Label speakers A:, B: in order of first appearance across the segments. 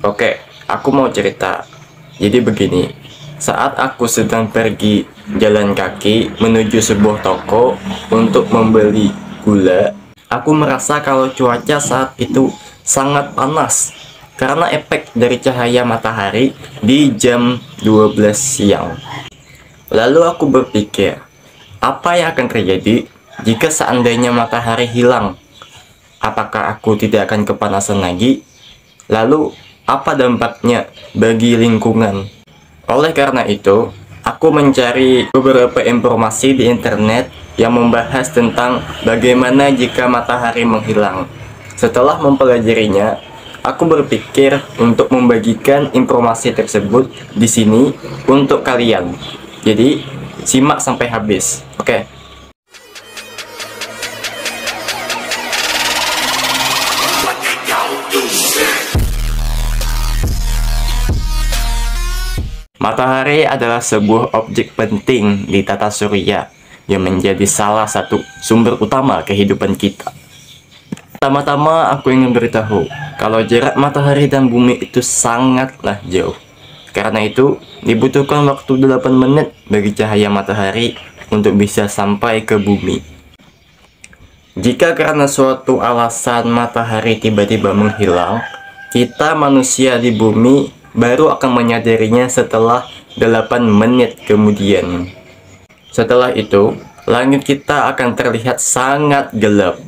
A: Oke, aku mau cerita. Jadi begini, saat aku sedang pergi jalan kaki menuju sebuah toko untuk membeli gula, aku merasa kalau cuaca saat itu sangat panas karena efek dari cahaya matahari di jam 12 siang. Lalu aku berpikir, apa yang akan terjadi jika seandainya matahari hilang? Apakah aku tidak akan kepanasan lagi? Lalu, apa dampaknya bagi lingkungan? Oleh karena itu, aku mencari beberapa informasi di internet yang membahas tentang bagaimana jika matahari menghilang. Setelah mempelajarinya, aku berpikir untuk membagikan informasi tersebut di sini untuk kalian. Jadi, simak sampai habis. Oke. Matahari adalah sebuah objek penting di tata surya yang menjadi salah satu sumber utama kehidupan kita. Pertama-tama aku ingin beritahu kalau jarak matahari dan bumi itu sangatlah jauh. Karena itu dibutuhkan waktu 8 menit bagi cahaya matahari untuk bisa sampai ke bumi. Jika karena suatu alasan matahari tiba-tiba menghilang, kita manusia di bumi baru akan menyadarinya setelah 8 menit kemudian. Setelah itu, langit kita akan terlihat sangat gelap.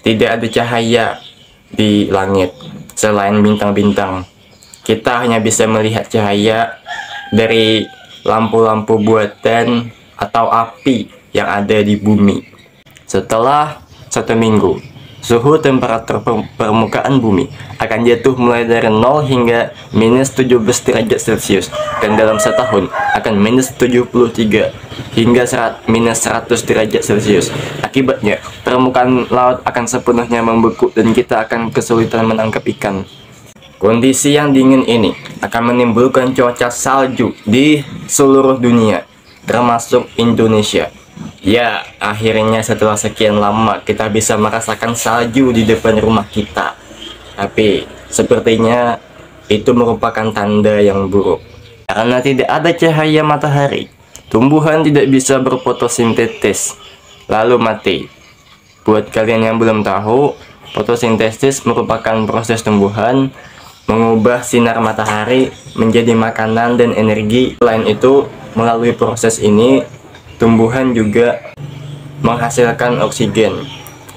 A: Tidak ada cahaya di langit selain bintang-bintang. Kita hanya bisa melihat cahaya dari lampu-lampu buatan atau api yang ada di bumi. Setelah 1 minggu, suhu temperatur permukaan bumi akan jatuh mulai dari 0 hingga minus 17 derajat Celcius, dan dalam setahun akan minus 73 hingga minus 100 derajat Celcius. Akibatnya, permukaan laut akan sepenuhnya membeku dan kita akan kesulitan menangkap ikan. Kondisi yang dingin ini akan menimbulkan cuaca salju di seluruh dunia, termasuk Indonesia. Ya, akhirnya setelah sekian lama kita bisa merasakan salju di depan rumah kita. Tapi sepertinya itu merupakan tanda yang buruk. Karena tidak ada cahaya matahari, tumbuhan tidak bisa berfotosintesis, lalu mati. Buat kalian yang belum tahu, fotosintesis merupakan proses tumbuhan mengubah sinar matahari menjadi makanan dan energi. Selain itu, melalui proses ini tumbuhan juga menghasilkan oksigen.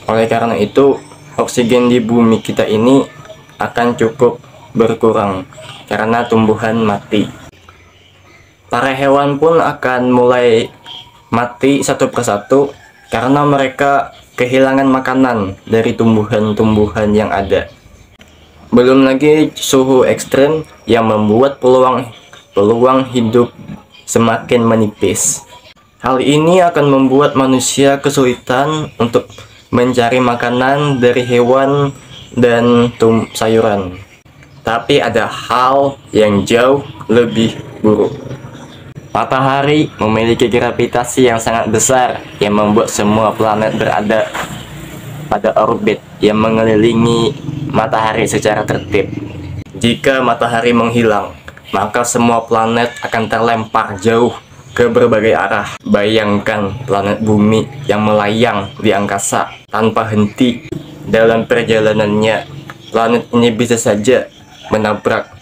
A: Oleh karena itu, oksigen di bumi kita ini akan cukup berkurang karena tumbuhan mati. Para hewan pun akan mulai mati satu persatu karena mereka kehilangan makanan dari tumbuhan-tumbuhan yang ada. Belum lagi suhu ekstrem yang membuat peluang hidup semakin menipis. Hal ini akan membuat manusia kesulitan untuk mencari makanan dari hewan dan sayuran. Tapi ada hal yang jauh lebih buruk. Matahari memiliki gravitasi yang sangat besar yang membuat semua planet berada pada orbit yang mengelilingi matahari secara tertib. Jika matahari menghilang, maka semua planet akan terlempar jauh ke berbagai arah. Bayangkan planet bumi yang melayang di angkasa tanpa henti. Dalam perjalanannya, planet ini bisa saja menabrak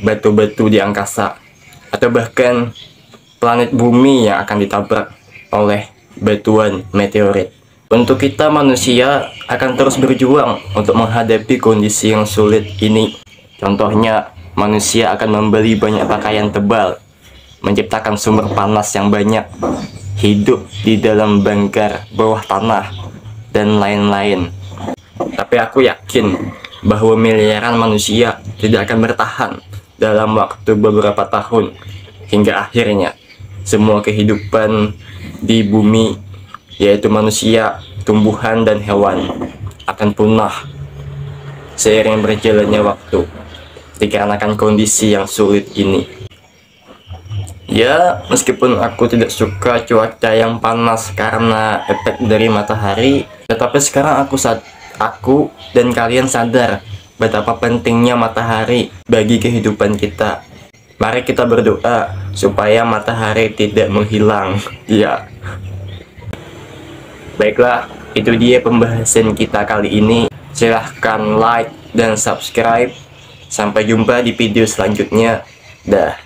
A: batu-batu di angkasa, atau bahkan planet bumi yang akan ditabrak oleh batuan meteorit. Untuk kita manusia akan terus berjuang untuk menghadapi kondisi yang sulit ini. Contohnya, manusia akan membeli banyak pakaian tebal, menciptakan sumber panas yang banyak, hidup di dalam bangkar bawah tanah, dan lain-lain. Tapi aku yakin bahwa miliaran manusia tidak akan bertahan dalam waktu beberapa tahun, hingga akhirnya semua kehidupan di bumi, yaitu manusia, tumbuhan, dan hewan, akan punah seiring berjalannya waktu dikarenakan kondisi yang sulit ini. Ya, meskipun aku tidak suka cuaca yang panas karena efek dari matahari, tetapi sekarang aku dan kalian sadar betapa pentingnya matahari bagi kehidupan kita. Mari kita berdoa supaya matahari tidak menghilang. Ya. Baiklah, itu dia pembahasan kita kali ini. Silahkan like dan subscribe. Sampai jumpa di video selanjutnya. Dah.